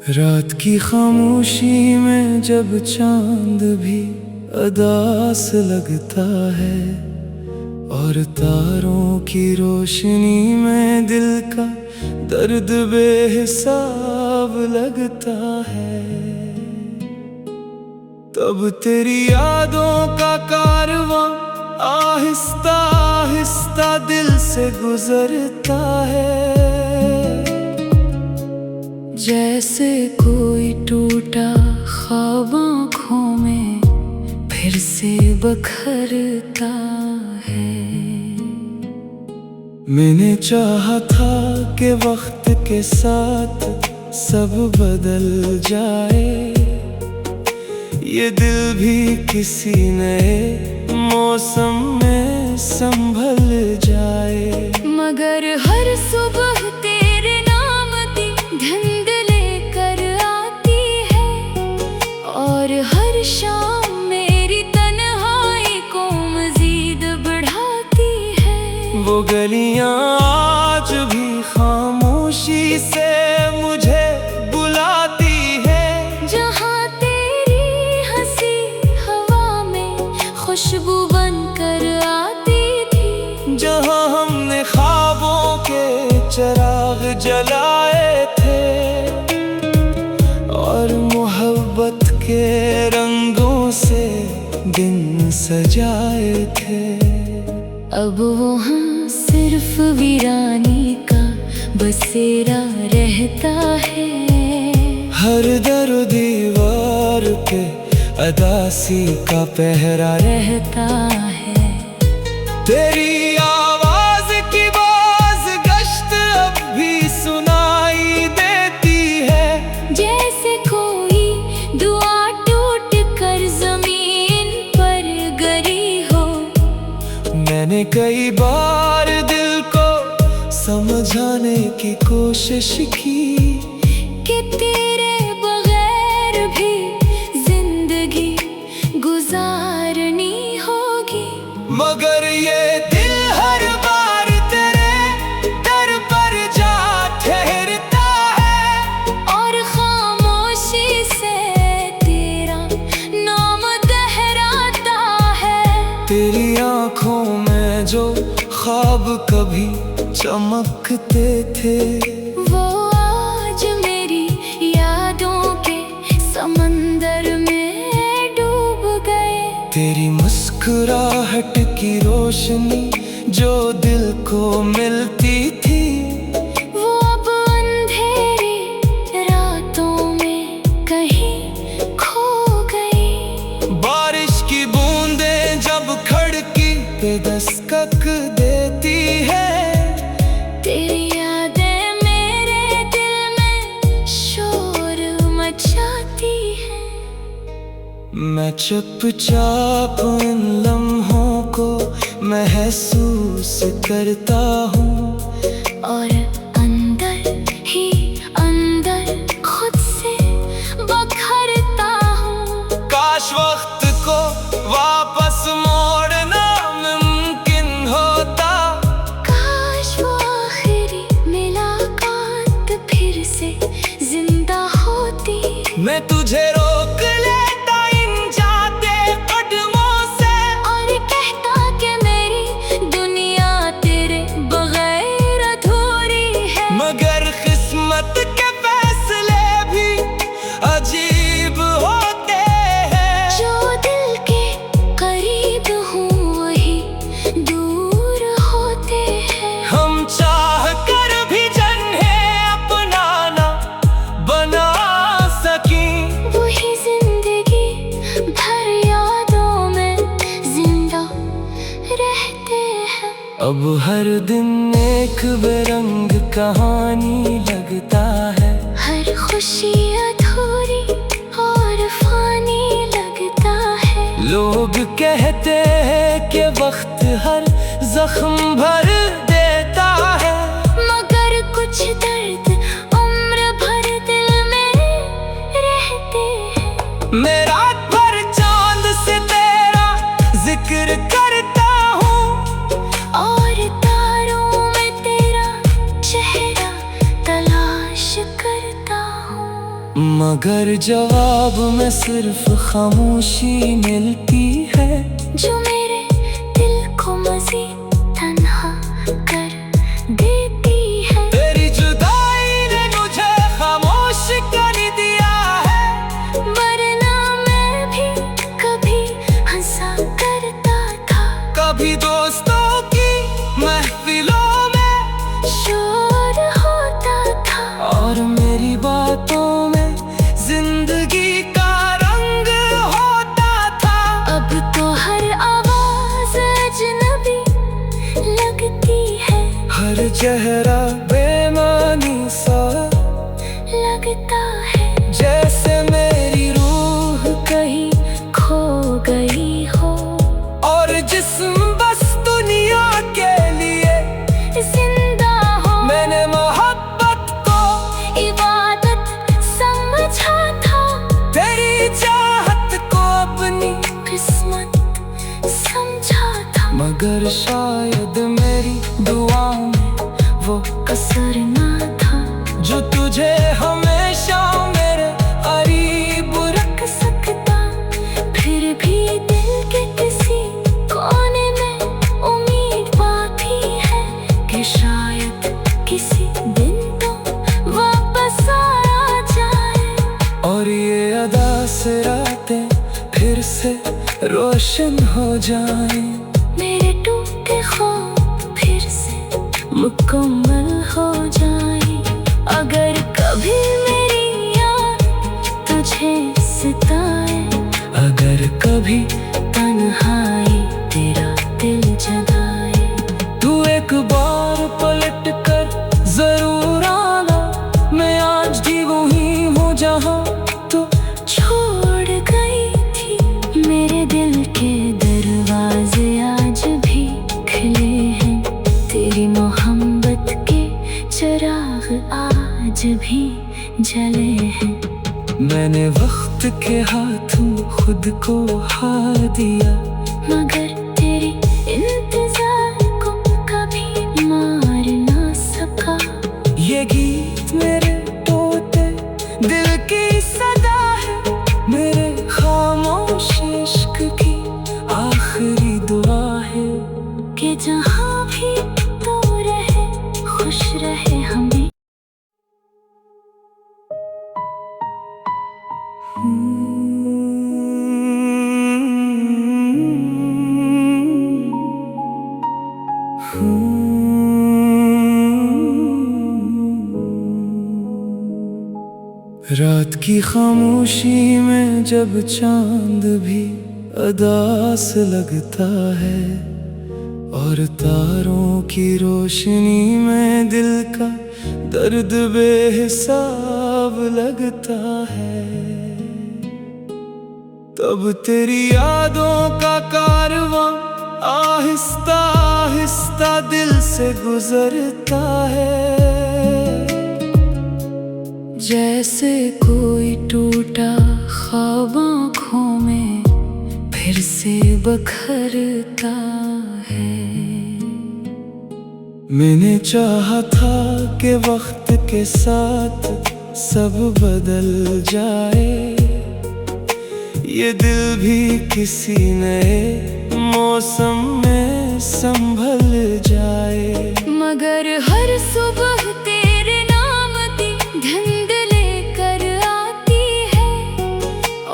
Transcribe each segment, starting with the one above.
रात की खामोशी में जब चांद भी अदास लगता है और तारों की रोशनी में दिल का दर्द बेहिसाब लगता है, तब तेरी यादों का कारवां आहिस्ता आहिस्ता दिल से गुजरता है। जैसे कोई टूटा ख्वाब आँखों में फिर से बखरता है। मैंने चाहा था कि वक्त के साथ सब बदल जाए, ये दिल भी किसी नए मौसम में संभल जाए। मगर हर सुबह तेरे नाम की धुंध लेकर आती है और हर शाम मेरी तन्हाई को मजीद बढ़ाती है। वो गलियां आज भी खामोशी से मुझे बुलाती है, जहाँ तेरी हंसी हवा में खुशबू बनकर आती थी, जहाँ हमने ख्वाबों के चिराग जलाए थे और मोहब्बत के रंगों से दिन सजाए थे। अब वहाँ सिर्फ वीरानी का बसेरा रहता है, हर दर दीवार पे अदासी का पहरा रहता है। तेरी आवाज की बाज गश्त अब भी सुनाई देती है, जैसे कोई दुआ टूट कर जमीन पर गिरी हो। मैंने कई बार दिल को समझाने की कोशिश की कि तेरे बगैर भी जिंदगी गुजारनी होगी, मगर ये दिल हर बार तेरे दर पर जा ठहरता है और खामोशी से तेरा नाम दोहराता है। तेरी आँखों में जो ख्वाब कभी चमकते थे, वो आज मेरी यादों के समंदर में डूब गए। तेरी मुस्कुराहट की रोशनी जो दिल को मिलती थी, वो अब अंधेरी रातों में कहीं खो गई। बारिश की बूंदें जब खिड़की पे दस्तक देती है, तेरी यादें मेरे दिल में शोर मचाती हैं। मैं चुपचाप इन लम्हों को महसूस करता हूँ और अंदर ही अंदर खुद से बखरता हूँ। काश वक्त को वापस मोड़ना मुमकिन होता, काश वो आखिरी मुलाकात फिर से जिंदा होती। मैं तुझे रोक लेता इन जाते कदमों से और कहता कि मेरी दुनिया तेरे बगैर अधूरी है, मगर किस्मत के फैसले भी अजीब होते हैं। जो दिल के करीब हूँ वही दूर होते हैं। हम चाह कर भी जन्हें अपना ना बना सकी, वही जिंदगी भर यादों में जिंदा रहते हैं। अब हर दिन एक बेरंग कहानी लगता है, हर खुशी अधूरी और फानी लगता है। लोग कहते हैं कि वक्त हर जख्म भर देता है, मगर कुछ दर्द उम्र भर दिल में रहते हैं। मगर जवाब में सिर्फ खामोशी मिलती है, जो मेरे दिल को मज़ीद तन्हा कर देती है। तेरी जुदाई ने मुझे खामोश कर दिया है, वरना मैं भी कभी हंसा करता था, कभी दोस्तों की महफिलों में शोर होता था, और मेरी बातों में जिंदगी का रंग होता था। अब तो हर आवाज अजनबी लगती है, हर चेहरा बेमानी सा लगता है, जैसे मेरी रूह कहीं खो गई हो, और जिस्म बस दुनिया के लिए जिंदा हो। मैंने मोहब्बत को इबादत समझा था, तेरी चाहत को अपनी किस्मत समझा था, मगर शायद मेरी दुआओं में वो कसर ना था, जो तुझे हमेशा मेरे करीब रख सकता। फिर भी दिल के किसी कोने में उम्मीद बाकी है, कि शायद किसी दिन तो वापस आ जाए, और ये अदा से रातें फिर से रोशन हो जाएं। मेरे टूटे ख्वाब फिर से मुकम्मल हो जाए। अगर कभी मेरी याद तुझे सताए, अगर कभी तन्हाई तेरा दिल जगाए, तू एक बार पलट कर जरूर आना, मैं आज भी वही हूँ जहाँ तो छोड़ गई थी। मेरे दिल के दरवाजे आज भी खुले हैं, तेरी मोहब्बत के चिराग आज भी जले हैं। मैंने वक्त के हाथों खुद को हार दिया, मगर तेरी इंतजार को कभी मार ना सका। ये गीत मेरे टूटे दिल की सदा है, मेरे खामोश इश्क की आखिरी दुआ है, कि जहाँ भी तू रहे खुश रहे हमें। रात की खामोशी में जब चांद भी अदास लगता है, और तारों की रोशनी में दिल का दर्द बेहिसाब लगता है, तब तेरी यादों का कारवां आहिस्ता आहिस्ता दिल से गुजरता है, जैसे कोई टूटा ख्वाब आँखों में फिर से बखरता है। मैंने चाहा था कि वक्त के साथ सब बदल जाए, ये दिल भी किसी नए मौसम में संभल जाए, मगर हर सुबह तेरे नाम की धुंध लेकर आती है,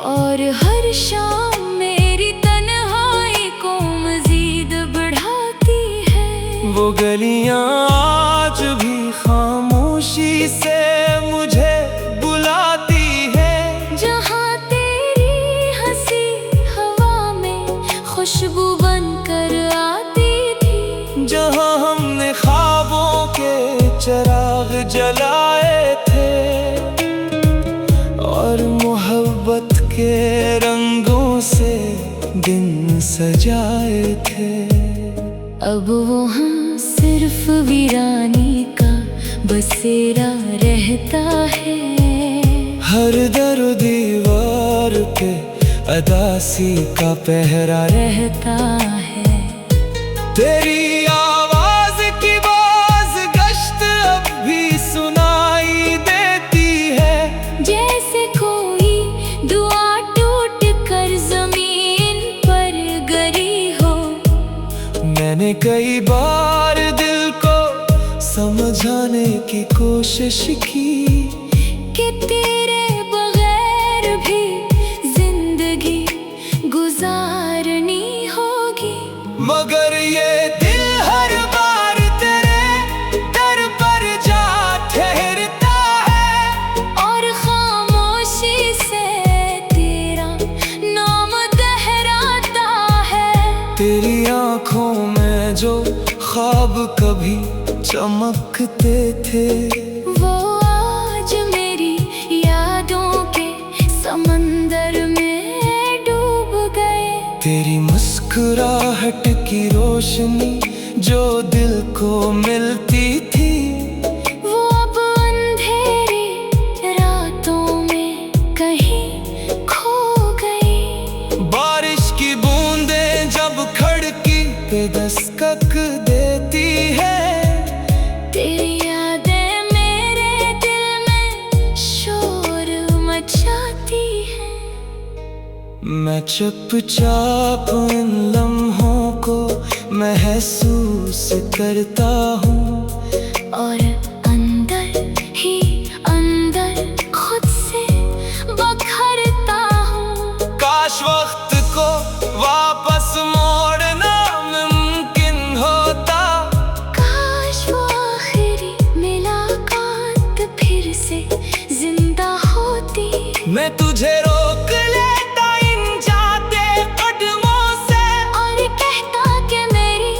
और हर शाम मेरी तन्हाई को मजीद बढ़ाती है। वो गलियां आज भी खामोशी से मुझे बुलाती है, जहाँ तेरी हंसी हवा में खुशबू बनकर आती थी, जहाँ हमने ख्वाबों के चिराग जलाए थे, और मोहब्बत के रंगों से दिन सजाए थे। अब वहाँ सिर्फ वीरानी का बसेरा रहता है, हर दर दीवार पे अदासी का पहरा रहता है। तेरी आवाज की बाज़ गश्त अब भी सुनाई देती है, जैसे कोशिश की कि तेरे बगैर भी जिंदगी गुजारनी होगी, मगर ये दिल हर बार तेरे दर पर जा ठहरता है और खामोशी से तेरा नाम दोहराता है। तेरी आंखों में जो ख्वाब कभी चमकते थे वो आज मेरी यादों के समंदर में डूब गए। तेरी मुस्कुराहट की रोशनी जो दिल को मिलती थी वो अब अंधेरी रातों में कहीं खो गई। बारिश की बूंदें जब खिड़की पे दस्तक देती है तेरी यादें मेरे दिल में शोर मचाती हैं। मैं चुपचाप इन लम्हों को महसूस करता हूँ और अंदर ही अंदर खुद से बखरता हूँ। काश वक्त को वापस मोड़ना मुमकिन होता, काश वो आखिरी मुलाकात फिर से जिंदा होती। मैं तुझे रोक लेता इन जाते कदमों से और कहता कि मेरी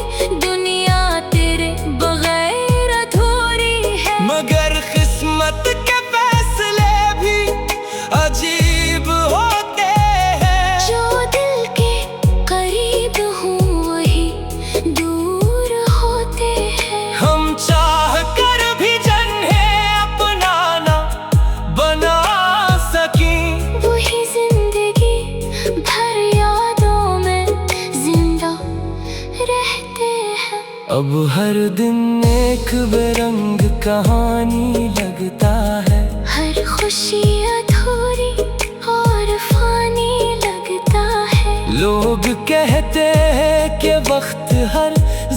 दुनिया तेरे बगैर अधूरी है। मगर किस्मत के फैसले भी अजीब होते हैं। जो दिल के करीब हूँ वही दूर होते हैं। हम चाह कर भी जन्हें अपना ना बना सकी, वही जिंदगी भर यादों में जिंदा रहते हैं। अब हर दिन एक बेरंग कहानी लगता है, हर खुशी अधूरी और फानी लगता है। लोग कहते हैं कि वक्त हर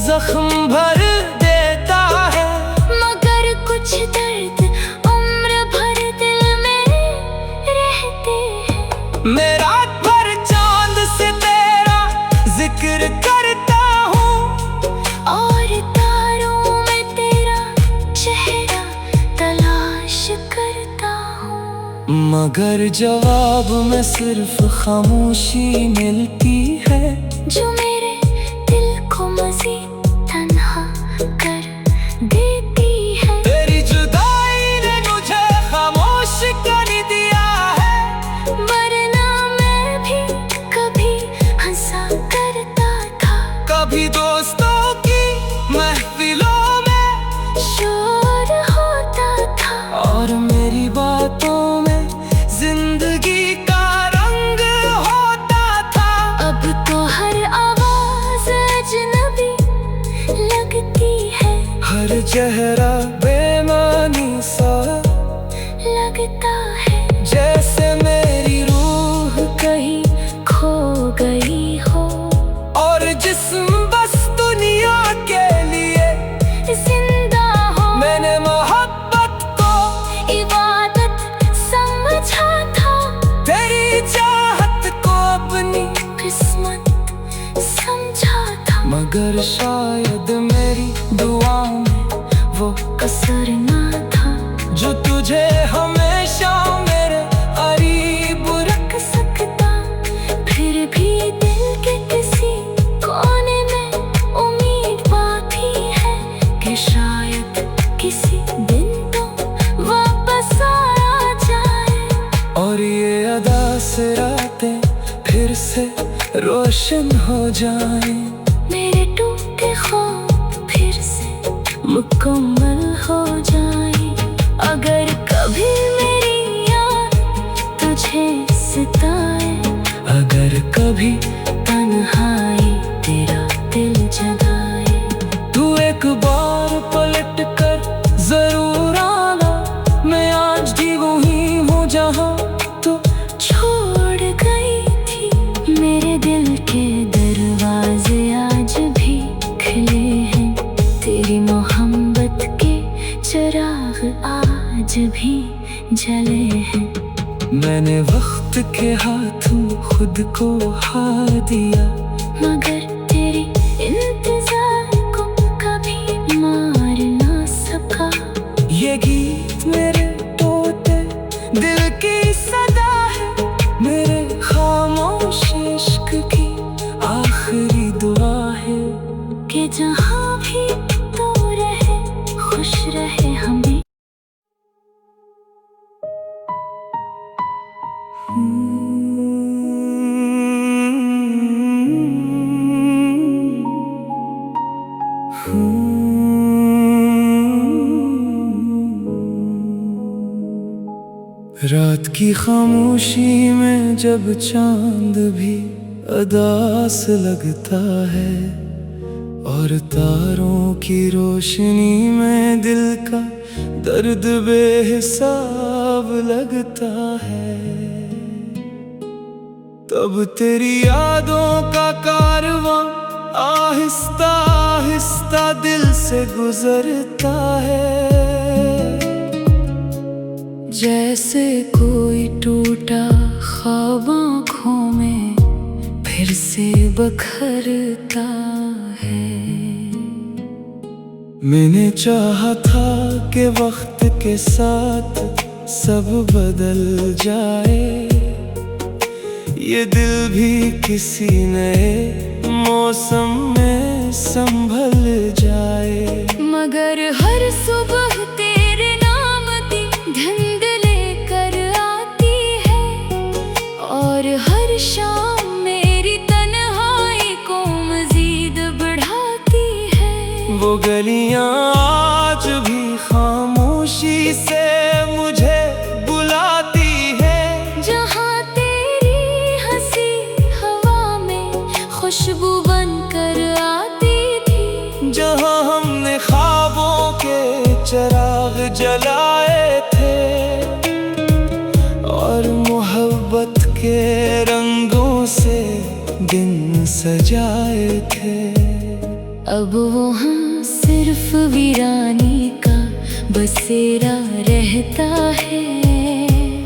जख्म भर देता है, मगर कुछ दर्द उम्र भर दिल में रहते हैं। मैं रात भर चांद से तेरा जिक्र करता हूँ और तारों में तेरा चेहरा तलाश करता हूँ, मगर जवाब में सिर्फ खामोशी मिलती है जो मेरे दिल को मजीद तन्हा कर देती है। तेरी जुदाई ने मुझे खामोश कर दिया है, वरना मैं भी कभी हंसा करता था। कभी दोस्तों की महफिलों में शोर होता था और मेरी बातों में जिंदगी का रंग होता था। अब तो हर आवाज अजनबी लगती है, हर चेहरा बेमानी सा लगता है। जैसे मेरी रूह कहीं खो गई हो और जिस्म बस दुनिया के लिए जिंदा हो। मैंने मोहब्बत को इबादत समझा था, तेरी चाहत को अपनी, किस्मत समझा था। मगर शायद मेरी दुआओं में वो कसर ना था जो तुझे हमेशा मेरे करीब रख सकता। फिर भी दिल के किसी कोने में उम्मीद बाकी है कि शायद किसी दिन तो वापस आ जाए और ये अदा से रातें फिर से रोशन हो जाए। मेरे टूटे ख्वाब फिर से मुकम्मल हो जाए। अगर कभी मेरी याद तुझे सताए, अगर कभी तन्हाई तेरा दिल जगाए, तू एक बार पलट कर जरूर आना। मैं आज भी वही हूँ जहाँ तो छोड़ गई थी। मेरे दिल के दरवाजे आज भी खुले हैं, तेरी मोहब्बत के चराग आज भी जले हैं। मैंने वक्त के हाथों खुद को हार दिया, मगर तेरी इंतजार को कभी मार ना सका। ये गीत मेरे टूटे दिल की सदा है, मेरे खामोश इश्क की आखिरी दुआ है कि जहाँ भी तू रहे खुश रहे हमें। रात की खामोशी में जब चांद भी अदास लगता है, और तारों की रोशनी में दिल का दर्द बेहिसाब लगता है, तब तेरी यादों का कारवां आहिस्ता आहिस्ता दिल से गुजरता है। जैसे कोई टूटा ख्वाब आँखों में फिर से बखरता है। मैंने चाहा था कि वक्त के साथ सब बदल जाए, ये दिल भी किसी नए मौसम में संभल जाए। मगर हर सुबह तेरे नाम की धुंध लेकर आती है, और हर शाम मेरी तन्हाई को मजीद बढ़ाती है। वो गलियां आज भी खामोशी से मुझे बुलाती है, जहाँ तेरी हंसी हवा में खुशबू बनकर आती थी, जहाँ हमने ख्वाबों के चिराग जलाए थे और मोहब्बत के रंगों से दिन सजाए थे। अब वहाँ सिर्फ वीरानी का बसेरा रहता है,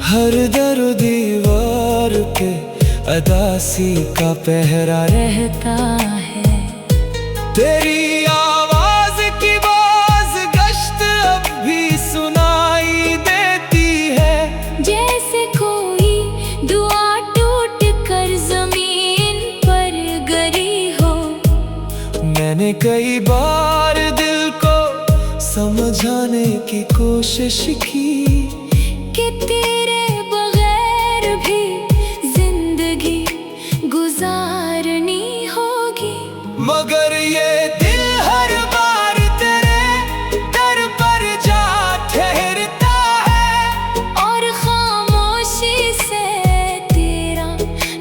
हर दर दीवार पे अदासी का पहरा रहता है। तेरी आवाज की बाज गश्त अब भी सुनाई देती है, जैसे कोई दुआ टूट कर जमीन पर गिरी हो। मैंने कई बार दिल को समझाने की कोशिश की कि तेरे बगैर भी जिंदगी गुजारनी होगी, मगर ये दिल हर बार तेरे दर पर जा ठहरता है, और खामोशी से तेरा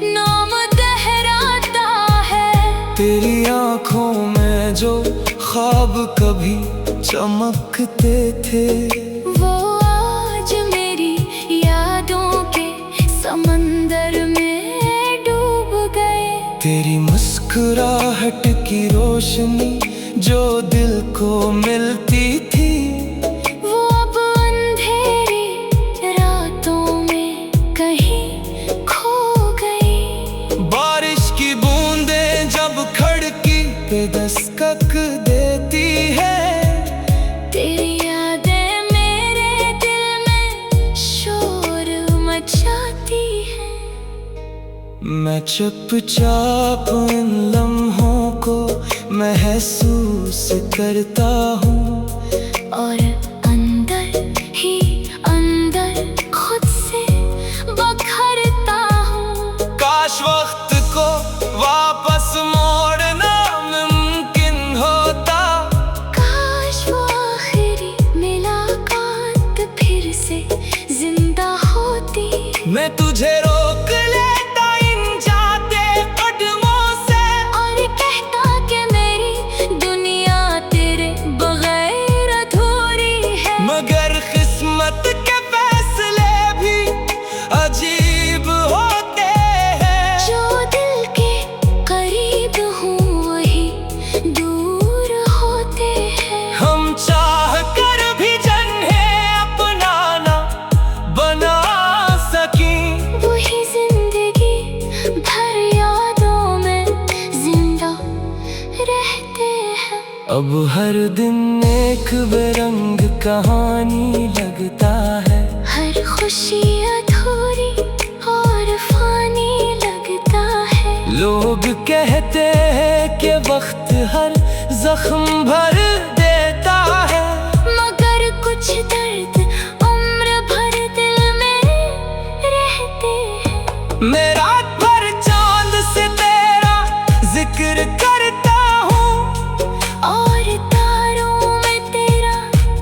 नाम दोहराता है। तेरी आँखों में जो ख्वाब कभी चमकते थे, वो आज मेरी यादों के समंदर में डूब गए। तेरी मुस्कुराहट की रोशनी जो दिल को मिलती थी, वो अब अंधेरी रातों में कहीं खो गई। बारिश की बूंदें जब खिड़की पे दस्तक देती है, तेरी यादें मेरे दिल में शोर मचाती हैं। मैं चुपचाप इन लम्हों को महसूस करता हूँ, और अंदर ही अंदर खुद से बखरता हूँ। काश वक्त को वापस मोड़ना मुमकिन होता, काश वो आखिरी मुलाकात फिर से जिंदा होती। मैं तुझे रोक लेता इन जाते कदमों से, और कहता कि मेरी दुनिया तेरे बगैर अधूरी है। मगर किस्मत के फैसले भी अजीब होते हैं, जो दिल के करीब हूँ वही दूर होते हैं। हम चाह कर भी जन्हे अपना अब हर दिन एक बेरंग कहानी लगता है। हर खुशी अधूरी और फानी लगता है। लोग कहते हैं कि वक्त हर जख्म भर देता है, मगर कुछ दर्द उम्र भर दिल में रहते हैं। मैं रात भर चांद से तेरा जिक्र करता हूँ, और तारों में तेरा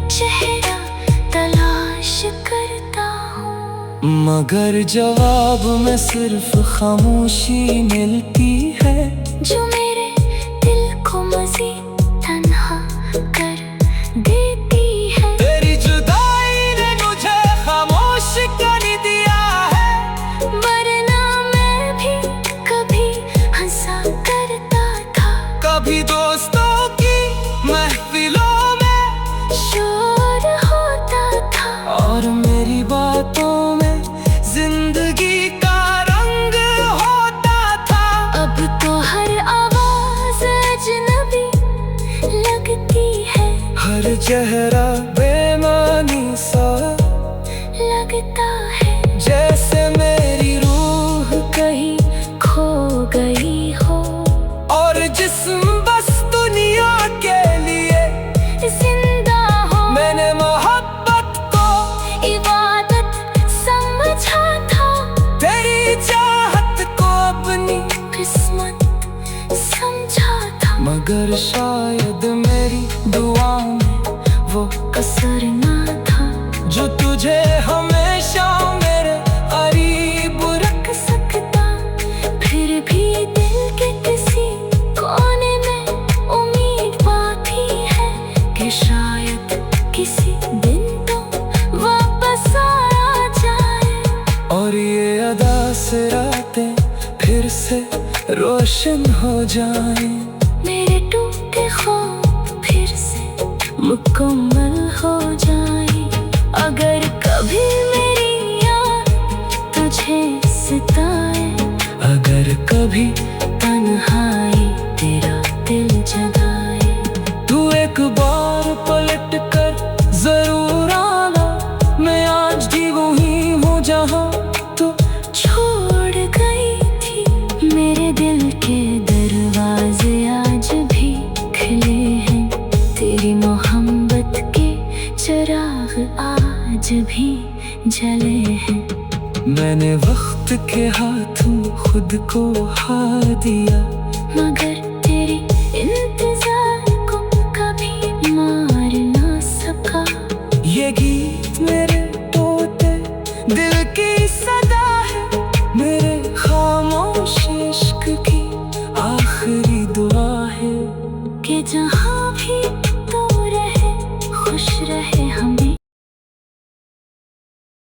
चेहरा तलाश करता हूँ। मगर जवाब में सिर्फ खामोशी मिलती है, जो मेरे दिल को मज़ीद तन्हा कर देती है। तेरी जुदाई ने मुझे खामोश कर दिया है, वरना मैं भी कभी हंसा करता था। कभी दोस्तों की महफिलों में शोर होता था, और मेरी बातों में जिंदगी का रंग होता था। अब तो हर आवाज अजनबी लगती है। हर चेहरा बेमानी सा लगता है, जैसे मेरी रूह कहीं खो गई हो। और जिस्म बस दुनिया के लिए जिंदा हो। मैंने मोहब्बत को इबादत समझा था, तेरी चाहत को अपनी, किस्मत समझा था। मगर शायद मेरी दुआ में वो कसर ना था, जो तुझे हमेशा मेरे करीब रख सकता। फिर भी दिल के किसी कोने में उम्मीद बाकी है, कि शायद किसी दिन तो वापस आ जाए। और ये अदा से रातें फिर से रोशन हो जाएं। मेरे टूटे ख्वाब फिर से मुकम्मल हो जाए। अगर कभी मेरी याद तुझे सताए, अगर कभी तन्हाई तेरा दिल जगाए, तू एक बार पलट कर जरूर आना। मैं आज भी वही हूँ जहाँ तो छोड़ गई थी। मेरे दिल के दरवाजे आज भी खुले हैं, तेरी मोहब्बत के चिराग आज भी जले हैं। मैंने वक्त के हाथों खुद को हार दिया, मगर